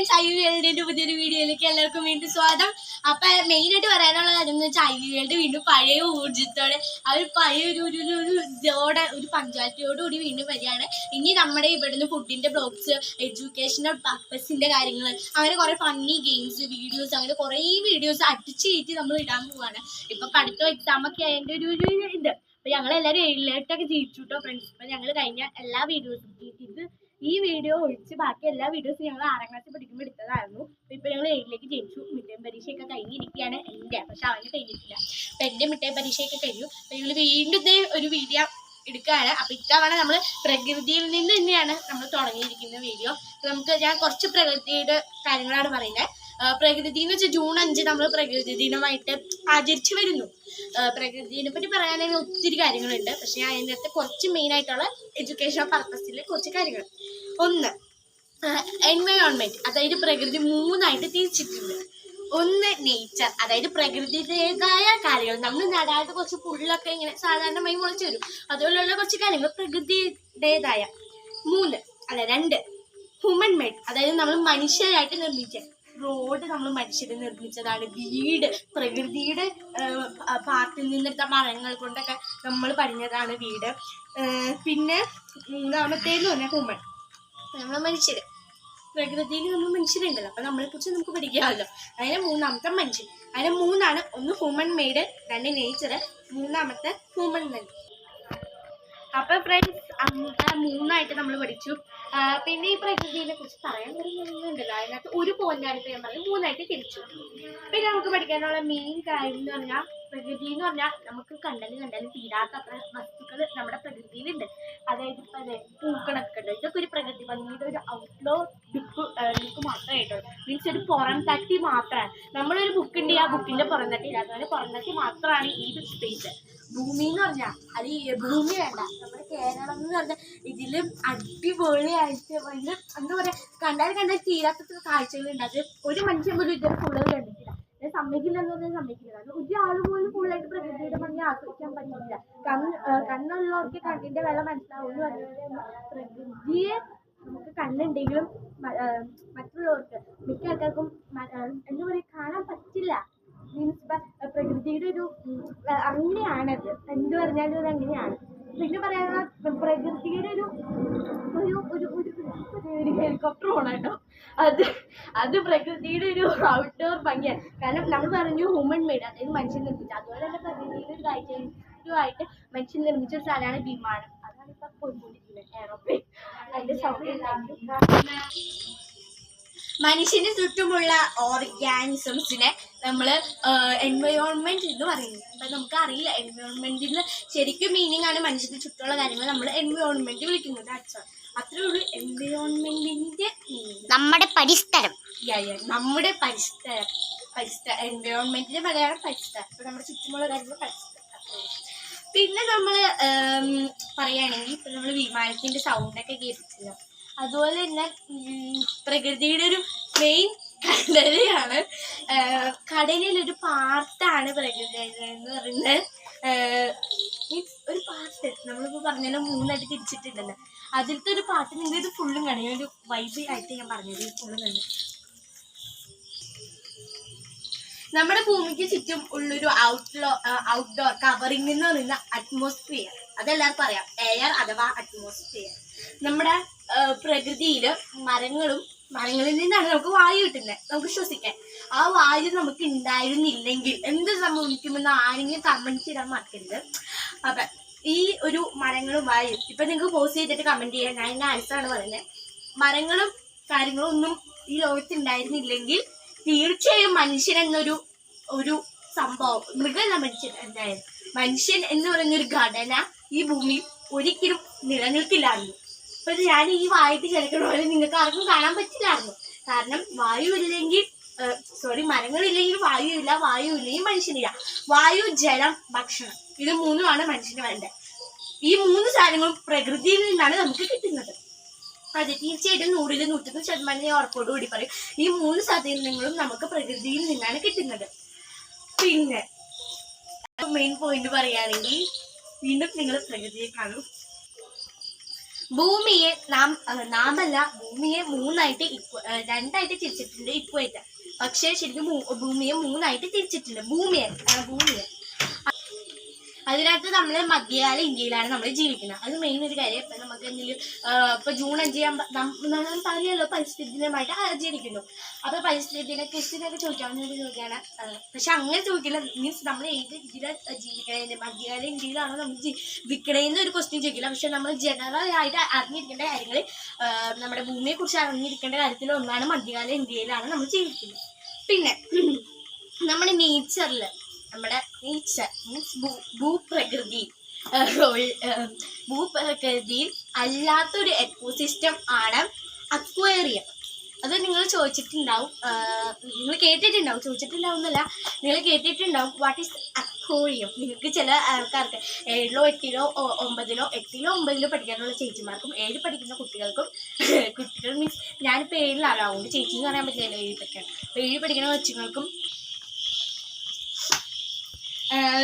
Friends, I V വേൾഡിന്റെ പുതിയൊരു വീഡിയോയിലേക്ക് എല്ലാവർക്കും വീണ്ടും സ്വാഗതം. അപ്പൊ മെയിനായിട്ട് പറയാനുള്ള കാര്യം എന്ന് വെച്ചാൽ ഐ വി വേൾഡ് വീണ്ടും പഴയ ഊർജ്ജത്തോടെ അവർ പഴയ ഒരു പങ്ക്ച്വാലിറ്റിയോടുകൂടി വീണ്ടും വരികയാണ്. ഇനി നമ്മുടെ ഇവിടുന്ന് ഫുഡിന്റെ ബ്ലോഗ്സ്, എഡ്യൂക്കേഷണൽ പർപ്പസിന്റെ കാര്യങ്ങൾ, അങ്ങനെ കുറെ ഫണ്ണി ഗെയിംസ് വീഡിയോസ്, അങ്ങനെ കുറെ വീഡിയോസ് അടിച്ചു കയറ്റി നമ്മൾ ഇടാൻ പോവാണ്. ഇപ്പൊ പഠിത്തം എക്സാം ഒക്കെ അതിന്റെ ഒരു ഇത്. അപ്പൊ ഞങ്ങളെല്ലാവരും 7-8 ജയിച്ചു കേട്ടോ ഫ്രണ്ട്സ്. അപ്പൊ ഞങ്ങൾ കഴിഞ്ഞ എല്ലാ വീഡിയോസും ഈ വീഡിയോ ഒഴിച്ച് ബാക്കി എല്ലാ വീഡിയോസും ഞങ്ങൾ 6ാം ക്ലാസ്സിൽ പഠിക്കുമ്പോൾ എടുത്തതായിരുന്നു. അപ്പൊ ഇപ്പൊ ഞങ്ങൾ 7ലേക്ക് ജയിച്ചു. മിഡ് ടേം പരീക്ഷയൊക്കെ കഴിഞ്ഞിരിക്കുകയാണ് എൻ്റെ, പക്ഷെ അവന് കഴിഞ്ഞിട്ടില്ല. അപ്പൊ എൻ്റെ മിഡ് ടേം പരീക്ഷയൊക്കെ കഴിഞ്ഞു. അപ്പൊ ഞങ്ങൾ വീണ്ടും ഒരു വീഡിയോ എടുക്കുകയാണ്. അപ്പൊ ഇത്തവണ നമ്മൾ പ്രകൃതിയിൽ നിന്ന് തന്നെയാണ് നമ്മൾ തുടങ്ങിയിരിക്കുന്ന വീഡിയോ. ഞാൻ കുറച്ച് പ്രകൃതിയുടെ കാര്യങ്ങളാണ് പറയുന്നത്. പ്രകൃതി എന്ന് വെച്ചാൽ ജൂൺ 5 നമ്മൾ പ്രകൃതി ദിനമായിട്ട് ആചരിച്ചു വരുന്നു. പ്രകൃതിനെ പറ്റി പറയാനാണെങ്കിൽ ഒത്തിരി കാര്യങ്ങളുണ്ട്, പക്ഷെ ഞാൻ അതിനകത്ത് കുറച്ച് മെയിനായിട്ടുള്ള എഡ്യൂക്കേഷൻ പർപ്പസിൽ കുറച്ച് കാര്യങ്ങൾ. ഒന്ന്, എൻവയോൺമെന്റ്, അതായത് പ്രകൃതി 3ആയിട്ട് തിരിച്ചിട്ടുണ്ട്. ഒന്ന് നേച്ചർ, അതായത് പ്രകൃതിയുടേതായ കാര്യങ്ങൾ. നമ്മൾ നടാതെ കുറച്ച് പുല്ലൊക്കെ ഇങ്ങനെ സാധാരണമായി മുളച്ചു വരും, അതുപോലെയുള്ള കുറച്ച് കാര്യങ്ങൾ പ്രകൃതിയുടേതായ. 2 ഹ്യൂമൻ മെയ്ഡ്, അതായത് നമ്മൾ മനുഷ്യരായിട്ട് നിർമ്മിച്ച റോഡ് നമ്മൾ മനുഷ്യരെ നിർമ്മിച്ചതാണ്. വീട് പ്രകൃതിയുടെ പാർട്ടിൽ നിന്നെടുത്ത മരങ്ങൾ കൊണ്ടൊക്കെ നമ്മൾ പണിഞ്ഞതാണ് വീട്. പിന്നെ 3ാമത്തേന്ന് പറഞ്ഞാൽ ഹ്യൂമൻ, നമ്മൾ മനുഷ്യര്. പ്രകൃതിയിൽ നമ്മൾ മനുഷ്യരുണ്ടല്ലോ, അപ്പൊ നമ്മളെ കുറിച്ച് നമുക്ക് പഠിക്കാമല്ലോ. അതിന് 3ാമത്തെ മനുഷ്യൻ. അതിന് 3 ഒന്ന് ഹ്യൂമൻ മെയ്ഡ്, 2 നേച്ചർ, 3ാമത്തെ ഹ്യൂമൻ മെയ്ഡ്. അപ്പൊ ഫ്രണ്ട്സ്, 3ആയിട്ട് നമ്മൾ പഠിച്ചു. പിന്നെ ഈ പ്രകൃതിയെ കുറിച്ച് പറയാൻ വരുന്നുണ്ടല്ലോ, അതിനകത്ത് ഒരു പോയിന്റാണ് ഇപ്പൊ ഞാൻ പറഞ്ഞത് 3ആയിട്ട് തിരിച്ചു. പിന്നെ നമുക്ക് പഠിക്കാനുള്ള മെയിൻ കാര്യം എന്ന് പറഞ്ഞാൽ, പ്രകൃതി എന്ന് പറഞ്ഞാൽ നമുക്ക് കണ്ടാലും തീരാത്ത അത്ര വസ്തുക്കൾ നമ്മുടെ പ്രകൃതിയിലുണ്ട്. അതായത് ഇപ്പൊ പൂക്കളൊക്കെ ഉണ്ട്. ഇതൊക്കെ ഒരു പ്രകൃതി ഭംഗിയുടെ ഒരു ഔട്ട്ഡോർ ലുക്ക് മാത്രമായിട്ടുള്ളൂ. മീൻസ് ഒരു പുറം തട്ടി മാത്രമാണ്. നമ്മളൊരു ബുക്ക് ഉണ്ട്, ആ ബുക്കിന്റെ പുറം തട്ടി ഇല്ല, അതുപോലെ പുറം തട്ടി മാത്രമാണ് ഈ സ്പേസ്. ഭൂമി എന്ന് പറഞ്ഞാൽ അത് ഭൂമി വേണ്ട, നമ്മുടെ കേരളം എന്ന് പറഞ്ഞാൽ ഇതിലും അടിപൊളിയായിട്ട് ഭയങ്കര എന്താ പറയാ, കണ്ടാൽ തീരാത്ത കാഴ്ചകളുണ്ട്. അത് ഒരു മനുഷ്യൻ പോലും ഇതുവരെ ഫുള്ള് കണ്ടിട്ടില്ല. സമ്മതിക്കില്ലെന്ന് പറഞ്ഞാൽ സമ്മതിക്കില്ല. കാരണം ഒരാൾ പോലും ഫുള്ളായിട്ട് പ്രകൃതിയുടെ ഭംഗി ആസ്വദിക്കാൻ പറ്റില്ല. കണ്ണുള്ളവർക്ക് കണ്ണിന്റെ വില മനസ്സിലാവുമെന്ന് പറഞ്ഞാൽ പ്രകൃതിയെ നമുക്ക് കണ്ണുണ്ടെങ്കിലും മറ്റുള്ളവർക്ക് മിക്ക ആൾക്കാർക്കും എന്താ പറയുക കാണാൻ പറ്റില്ല. മീൻസ് പ്രകൃതിയുടെ ഒരു അങ്ങനെയാണത്, എന്ത് പറഞ്ഞാലും അത് അങ്ങനെയാണ്. പിന്നെ പറയാനുള്ള പ്രകൃതിയുടെ ഒരു ഹെലികോപ്റ്റർ പോകണം കേട്ടോ. അത് പ്രകൃതിയുടെ ഒരു ഔട്ട്ഡോർ ഭംഗിയാണ്. കാരണം നമ്മൾ പറഞ്ഞു ഹ്യൂമൻ മെയ്ഡ്, അതായത് മനുഷ്യൻ നിർമ്മിച്ചത്. അതുപോലെ തന്നെ പ്രകൃതിയുടെ ഒരു കാഴ്ചയായിട്ട് മനുഷ്യൻ നിർമ്മിച്ച ഒരു സ്ഥലമാണ് വിമാനം. അതാണ് ഇപ്പൊ പോയിക്കൊണ്ടിരിക്കുന്നത്, എയറോപ്ലെയിൻ. അതിന്റെ സൗണ്ട് മനുഷ്യന് ചുറ്റുമുള്ള ഓർഗാനിസംസിനെ നമ്മൾ എൻവയോൺമെന്റ് എന്ന് പറയുന്നത്. അപ്പൊ നമുക്ക് അറിയില്ല, എൻവയോൺമെന്റിന് ശരിക്കും മീനിങ് ആണ് മനുഷ്യന് ചുറ്റുമുള്ള കാര്യങ്ങൾ നമ്മൾ എൻവയോൺമെന്റ് വിളിക്കുന്നത്. അത്രേ ഉള്ളൂ എൻവയോൺമെന്റിന്റെ മീനിങ്. നമ്മുടെ പരിസ്ഥലം, നമ്മുടെ പരിസ്ഥലം. എൻവയോൺമെന്റിന്റെ മലയാളം പരിസ്ഥലം. അപ്പൊ നമ്മുടെ ചുറ്റുമുള്ള കാര്യങ്ങൾ പരിസ്ഥലം. പിന്നെ നമ്മൾ പറയുകയാണെങ്കിൽ ഇപ്പൊ നമ്മൾ വിമാനത്തിന്റെ സൗണ്ടൊക്കെ കേട്ടിട്ടില്ല. അതുപോലെ തന്നെ പ്രകൃതിയുടെ ഒരു മെയിൻ കടലാണ്. കടലിലൊരു പാർട്ടാണ് പ്രകൃതി എന്ന് പറയുന്നത്. മീൻസ് ഒരു പാർട്ട് നമ്മളിപ്പോൾ പറഞ്ഞാൽ 3ആയിട്ട് തിരിച്ചിട്ടുണ്ടല്ലോ, അതിലത്തെ ഒരു പാർട്ട് നിങ്ങൾ ഇത് ഫുള്ളും കാണും. ഒരു വൈബ് ആയിട്ട് ഞാൻ പറഞ്ഞത് ഫുള്ളും കാണും. നമ്മുടെ ഭൂമിക്ക് ചുറ്റും ഉള്ളൊരു ഔട്ട്ഡോർ കവറിംഗ് എന്ന് പറയുന്ന അറ്റ്മോസ്ഫിയർ, അതെല്ലാവർക്കും അറിയാം. എയർ അഥവാ അറ്റ്മോസ്ഫിയർ. നമ്മുടെ പ്രകൃതിയിൽ മരങ്ങളിൽ നിന്നാണ് നമുക്ക് വായു കിട്ടുന്നത്, നമുക്ക് ശ്വസിക്കാൻ. ആ വായു നമുക്ക് ഉണ്ടായിരുന്നില്ലെങ്കിൽ എന്ത് സംഭവിക്കുമെന്ന് ആരെങ്കിലും കമന്റ് ചെയ്യാൻ മറക്കരുത്. അപ്പൊ ഈ ഒരു മരങ്ങളും വായു ഇപ്പൊ നിങ്ങൾക്ക് പോസ്റ്റ് ചെയ്തിട്ട് കമന്റ് ചെയ്യാൻ, ഞാൻ ഇതിന്റെ ആൻസറാണ് പറയുന്നത്. മരങ്ങളും കാര്യങ്ങളും ഒന്നും ഈ ലോകത്ത് ഉണ്ടായിരുന്നില്ലെങ്കിൽ തീർച്ചയായും മനുഷ്യൻ എന്നൊരു സംഭവം, മൃഗമല്ല മനുഷ്യൻ, എന്തായാലും മനുഷ്യൻ എന്ന് പറയുന്നൊരു ഘടന ഈ ഭൂമിയിൽ ഒരിക്കലും നിലനിൽക്കില്ലായിരുന്നു. ഇപ്പൊ ഞാൻ ഈ വായിട്ട് ചിലക്കണ പോലെ നിങ്ങൾക്ക് ആർക്കും കാണാൻ പറ്റില്ലായിരുന്നു. കാരണം മരങ്ങളില്ലെങ്കിൽ വായു ഇല്ല, വായു ഇല്ലെങ്കിൽ മനുഷ്യനില്ല. വായു, ജലം, ഭക്ഷണം, ഇത് 3ആണ് മനുഷ്യന് വേണ്ടത്. ഈ 3 സാധനങ്ങളും പ്രകൃതിയിൽ നിന്നാണ് നമുക്ക് കിട്ടുന്നത്. അതെ, തീർച്ചയായിട്ടും 100-101% ഉറപ്പോടുകൂടി പറയും, ഈ 3 സാധനങ്ങളും നമുക്ക് പ്രകൃതിയിൽ നിന്നാണ് കിട്ടുന്നത്. പിന്നെ മെയിൻ പോയിന്റ് പറയുകയാണെങ്കിൽ വീണ്ടും നിങ്ങൾ പ്രകൃതിയെ കാണും. ഭൂമിയെ നാമല്ല ഭൂമിയെ രണ്ടായിട്ട് തിരിച്ചിട്ടുണ്ട് ഇക്വേറ്റർ. പക്ഷെ ശരിക്കും ഭൂമിയെ മൂന്നായിട്ട് തിരിച്ചിട്ടുണ്ട്. ഭൂമിയെ അതിനകത്ത് നമ്മൾ മധ്യകാല ഇന്ത്യയിലാണ് നമ്മൾ ജീവിക്കുന്നത്. അത് മെയിൻ ഒരു കാര്യം. ഇപ്പം നമുക്ക് എന്തെങ്കിലും ഇപ്പം ജൂൺ 5 നമ്മൾ പറഞ്ഞല്ലോ പരിസ്ഥിതി ദിനമായിട്ട് ആചരിക്കുന്നു. അപ്പോൾ പരിസ്ഥിതി ദിന ക്വസ്റ്റ്യനൊക്കെ ചോദിക്കാവുന്ന ഒരു ചോദ്യമാണ്. പക്ഷെ അങ്ങനെ ചോദിക്കില്ല. മീൻസ് നമ്മൾ ഏത് ഇതിലാണ് ജീവിക്കണേ, മധ്യകാല ഇന്ത്യയിലാണോ നമ്മൾ ജീവിക്കണേന്ന് ഒരു ക്വസ്റ്റ്യൻ ചോദിക്കില്ല. പക്ഷെ നമ്മൾ ജനറൽ ആയിട്ട് അറിഞ്ഞിരിക്കേണ്ട കാര്യങ്ങൾ, നമ്മുടെ ഭൂമിയെക്കുറിച്ച് അറിഞ്ഞിരിക്കേണ്ട കാര്യത്തിൽ ഒന്നാണ് മധ്യകാല ഇന്ത്യയിലാണ് നമ്മൾ ജീവിക്കുന്നത്. പിന്നെ നമ്മുടെ നേച്ചറിൽ, നമ്മുടെ നേച്ചർ മീൻസ് ഭൂപ്രകൃതിയിൽ അല്ലാത്തൊരു എക്കോസിസ്റ്റം ആണ് അക്വേറിയം. അത് നിങ്ങൾ ചോദിച്ചിട്ടുണ്ടാവും, നിങ്ങൾ കേട്ടിട്ടുണ്ടാവും, ചോദിച്ചിട്ടുണ്ടാവുന്നല്ല, നിങ്ങൾ കേട്ടിട്ടുണ്ടാവും വാട്ട് ഈസ് അക്വേറിയം. നിങ്ങൾക്ക് ചില ആൾക്കാർക്ക് 7-ലോ 8-ലോ 9-ലോ 8-ലോ 9-ലോ പഠിക്കാനുള്ള ചേച്ചിമാർക്കും 7 പഠിക്കുന്ന കുട്ടികൾ മീൻസ് ഞാനിപ്പോൾ 7-ലാണ്, അതുകൊണ്ട് ചേച്ചിന്ന് പറയാൻ പറ്റില്ലല്ലോ 7 പഠിക്കാൻ. അപ്പോൾ 7 പഠിക്കുന്ന കൊച്ചുങ്ങൾക്കും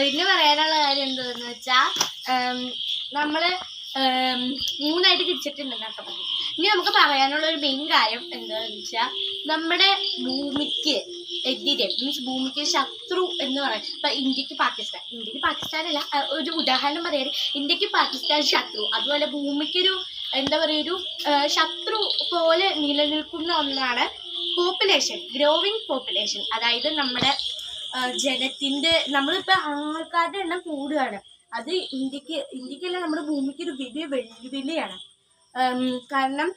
പിന്നെ പറയാനുള്ള കാര്യം എന്താണെന്ന് വെച്ചാൽ നമ്മൾ 3ആയിട്ട് തിരിച്ചിട്ടുണ്ടെന്നൊക്കെ പറഞ്ഞു. ഇനി നമുക്ക് പറയാനുള്ള ഒരു മെയിൻ കാര്യം എന്താണെന്ന് വെച്ചാൽ നമ്മുടെ ഭൂമിക്ക് എതിരെ മീൻസ് ഭൂമിക്ക് ശത്രു എന്ന് പറയാം. ഇപ്പം ഇന്ത്യക്ക് പാകിസ്ഥാനല്ല, ഒരു ഉദാഹരണം പറയാൻ, ഇന്ത്യക്ക് പാകിസ്ഥാൻ ശത്രു. അതുപോലെ ഭൂമിക്കൊരു എന്താ പറയുക, ഒരു ശത്രു പോലെ നിലനിൽക്കുന്ന ഒന്നാണ് പോപ്പുലേഷൻ, ഗ്രോവിങ് പോപ്പുലേഷൻ. അതായത് നമ്മുടെ ജനത്തിൻ്റെ, നമ്മളിപ്പോൾ ആൾക്കാരുടെ എണ്ണം കൂടുകയാണ്. അത് ഇന്ത്യക്കല്ല, നമ്മുടെ ഭൂമിക്ക് ഒരു വലിയ വെല്ലുവിളിയാണ്. കാരണം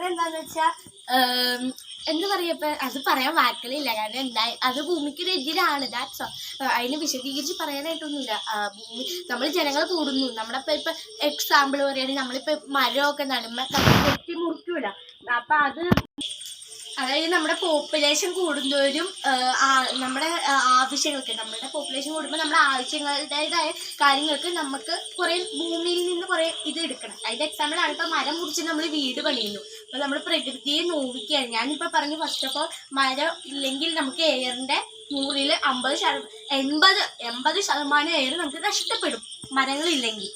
എന്താണെന്ന് വെച്ചാൽ എന്താ പറയുക, ഇപ്പം അത് പറയാൻ വാക്കുകളില്ല. കാരണം അത് ഭൂമിക്കൊരു എതിരാണ്. അതിന് വിശദീകരിച്ച് പറയാനായിട്ടൊന്നുമില്ല. നമ്മൾ ജനങ്ങൾ കൂടുന്നു. നമ്മളിപ്പോൾ എക്സാമ്പിൾ പറയുകയാണെങ്കിൽ നമ്മളിപ്പോൾ മരമൊക്കെ നടുമ്പോൾ നമ്മൾ വെട്ടി മുറിക്കൂല. അപ്പം അതായത് നമ്മുടെ പോപ്പുലേഷൻ കൂടുന്നവരും നമ്മുടെ ആവശ്യങ്ങൾക്ക്, നമ്മുടെ പോപ്പുലേഷൻ കൂടുമ്പോൾ നമ്മുടെ ആവശ്യങ്ങളുടേതായ കാര്യങ്ങൾക്ക് നമുക്ക് കുറേ ഭൂമിയിൽ നിന്ന് കുറേ ഇത് എടുക്കണം. അതിൻ്റെ എക്സാമ്പിളാണ് ഇപ്പോൾ മരം മുറിച്ച് നമ്മൾ വീട് പണിയുന്നു. അപ്പോൾ നമ്മൾ പ്രകൃതിയെ നോവിക്കുകയാണ്. ഞാനിപ്പോൾ പറഞ്ഞു, ഫസ്റ്റ് ഓഫ് ഓൾ മരം ഇല്ലെങ്കിൽ നമുക്ക് എയറിൻ്റെ 100-ൽ 80% എയർ നമുക്ക് നഷ്ടപ്പെടും മരങ്ങളില്ലെങ്കിൽ.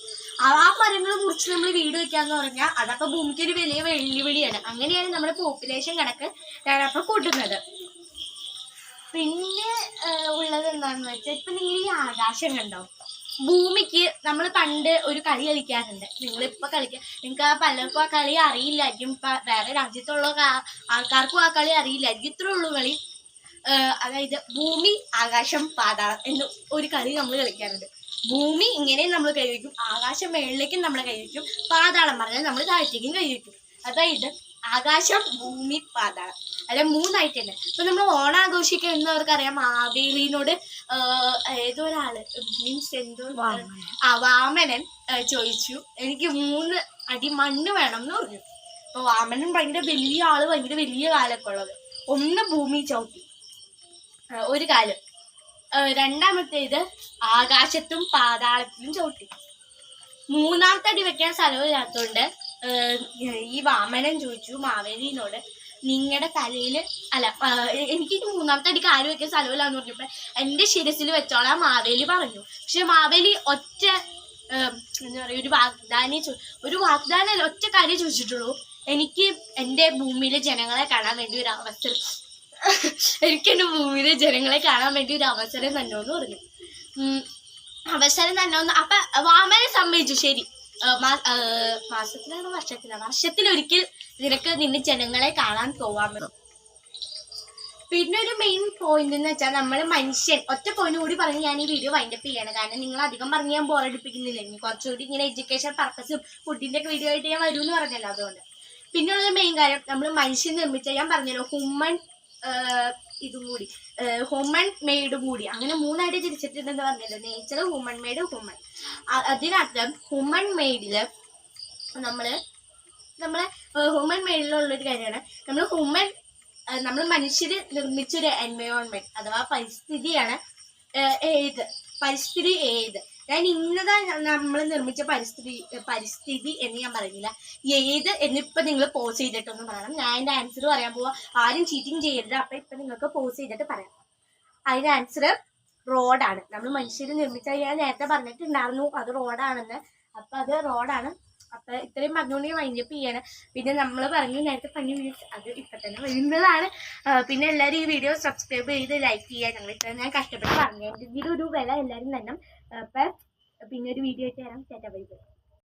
ആ മരങ്ങൾ മുറിച്ച് നമ്മൾ വീട് വയ്ക്കാന്ന് പറഞ്ഞാൽ അതപ്പോൾ ഭൂമിക്ക് ഒരു വലിയ വെല്ലുവിളിയാണ്. അങ്ങനെയാണ് നമ്മുടെ പോപ്പുലേഷൻ കണക്ക് അപ്പോൾ കൂട്ടുന്നത്. പിന്നെ ഉള്ളത് എന്താണെന്ന് വെച്ചാൽ, ഇപ്പം നിങ്ങൾ ഈ ആകാശം കണ്ടോ, ഭൂമിക്ക് നമ്മൾ പണ്ട് ഒരു കളി കളിക്കാറുണ്ട്. നിങ്ങളിപ്പോൾ നിങ്ങൾക്ക് പലർക്കും ആ കളി അറിയില്ലായിരിക്കും. ഇപ്പം വേറെ രാജ്യത്തുള്ള ആൾക്കാർക്കും ആ കളി അറിയില്ലായിരിക്കും. ഇത്രേ ഉള്ളൂ കളി. അതായത് ഭൂമി ആകാശം പാതാളം എന്ന് ഒരു കളി നമ്മൾ കളിക്കാറുണ്ട്. ഭൂമി ഇങ്ങനെ നമ്മൾ കൈവയ്ക്കും, ആകാശം മേളിലേക്കും നമ്മൾ കൈവയ്ക്കും, പാതാളം പറഞ്ഞാൽ നമ്മൾ താഴത്തേക്കും കൈവയ്ക്കും. അതായത് ആകാശം, ഭൂമി, പാതാളം, അല്ലെ 3ആയിട്ടുണ്ട്. ഇപ്പം നമ്മൾ ഓണം ആഘോഷിക്കുന്നവർക്കറിയാം, മാവേലിനോട് ഏതോ ഒരാള് മീൻസ് വാമനൻ ചോദിച്ചു, എനിക്ക് 3 അടി മണ്ണ് വേണം എന്ന് പറഞ്ഞു. അപ്പോൾ വാമനൻ ഭയങ്കര വലിയ ആള്, ഭയങ്കര വലിയ കാലൊക്കെ ഉള്ളത്. ഒന്ന് ഭൂമി ചവിട്ടി ഒരു കാലം, രണ്ടാമത്തേത് ആകാശത്തും പാതാളത്തിലും ചവിട്ടി. 3-ാമത്തെ അടി വെക്കാൻ സ്ഥലമില്ലാത്തതുകൊണ്ട് ഈ വാമനൻ ചോദിച്ചു മാവേലിനോട്, നിങ്ങളുടെ തലയിൽ എനിക്ക് 3-ാമത്തെ അടിക്ക് ആര് വെക്കാൻ സ്ഥലമില്ലാന്ന് പറഞ്ഞപ്പോൾ എൻ്റെ ശിരസിൽ വെച്ചോളാം മാവേലി പറഞ്ഞു. പക്ഷെ മാവേലി എന്താ പറയുക, ഒരു വാഗ്ദാനമല്ല, ഒറ്റ കാര്യം ചോദിച്ചിട്ടുള്ളൂ, എനിക്ക് എൻ്റെ ഭൂമിയിലെ ജനങ്ങളെ കാണാൻ വേണ്ടി ഒരു അവസരം, എനിക്ക് എൻ്റെ ഭൂമിയിലെ ജനങ്ങളെ കാണാൻ വേണ്ടി ഒരു അവസരം തന്നോന്ന് പറഞ്ഞു. അവസരം തന്നോന്ന്. അപ്പം വാമനെ സമ്മതിച്ചു, ശരി, വർഷത്തിലൊരിക്കൽ നിന്റെ ജനങ്ങളെ കാണാൻ പോവാമെന്ന്. പിന്നെ ഒരു മെയിൻ പോയിന്റ് എന്ന് വെച്ചാൽ, നമ്മൾ മനുഷ്യൻ, ഒറ്റ പോയിന്റ് കൂടി പറഞ്ഞ് ഞാൻ ഈ വീഡിയോ വൈൻഡപ്പ് ചെയ്യണം. കാരണം നിങ്ങൾ അധികം പറഞ്ഞ് ഞാൻ ബോറടിപ്പിക്കുന്നില്ല. ഇനി കുറച്ചുകൂടി ഇങ്ങനെ എഡ്യൂക്കേഷൻ പർപ്പസും ഫുഡിൻ്റെ ഒക്കെ വീഡിയോ ആയിട്ട് ഞാൻ വരുമെന്ന് പറഞ്ഞല്ലോ, അതുകൊണ്ട്. പിന്നെയുള്ള മെയിൻ കാര്യം, നമ്മൾ മനുഷ്യൻ നിർമ്മിച്ച, ഞാൻ പറഞ്ഞല്ലോ ഹ്യൂമൻ ഹ്യൂമൻ മെയ്ഡും കൂടി, അങ്ങനെ 3ആയിട്ട് തിരിച്ചിട്ടുണ്ടെന്ന് പറഞ്ഞല്ലോ, നേച്ചർ, ഹ്യൂമൻ മെയ്ഡ്, ഹ്യൂമൻ. അതിനകത്ത് ഹ്യൂമൻ മെയ്ഡില് നമ്മളെ ഹ്യൂമൻ മെയ്ഡിലുള്ളൊരു കാര്യമാണ്, നമ്മൾ മനുഷ്യർ നിർമ്മിച്ചൊരു എൻവയോൺമെന്റ് അഥവാ പരിസ്ഥിതിയാണ്. പരിസ്ഥിതി ഞാൻ ഇന്നതാ നമ്മൾ നിർമ്മിച്ച പരിസ്ഥിതി എന്ന് ഞാൻ പറയുന്നില്ല, ഏത് എന്നിപ്പോൾ നിങ്ങൾ പോസ് ചെയ്തിട്ടൊന്നും പറയണം. ഞാൻ അതിൻ്റെ ആൻസർ പറയാൻ പോവാ, ആരും ചീറ്റിംഗ് ചെയ്യരുത്. അപ്പം ഇപ്പം നിങ്ങൾക്ക് പോസ് ചെയ്തിട്ട് പറയാം. അതിൻ്റെ ആൻസർ റോഡാണ്. നമ്മൾ മനുഷ്യർ നിർമ്മിച്ച, ഞാൻ നേരത്തെ പറഞ്ഞിട്ടുണ്ടായിരുന്നു അത് റോഡാണെന്ന്. അപ്പം അത് റോഡാണ്. അപ്പൊ ഇത്രയും പറഞ്ഞുകൊണ്ട് വൈൻഡപ്പ് ചെയ്യാണ്. പിന്നെ നമ്മൾ പറഞ്ഞു നേരത്തെ പറഞ്ഞ വീഡിയോസ് അത് ഇപ്പൊ തന്നെ വരുന്നതാണ്. പിന്നെ എല്ലാവരും ഈ വീഡിയോ സബ്സ്ക്രൈബ് ചെയ്ത് ലൈക്ക് ചെയ്യുക. ഞങ്ങൾ ഇത്ര ഞാൻ കഷ്ടപ്പെട്ട് പറഞ്ഞതിൻ്റെ ഒരു വില എല്ലാവരും തന്നെ. അപ്പൊ പിന്നെ ഒരു വീഡിയോ ആയിട്ട് തരാം. ചേട്ടാ ബൈ ബൈ.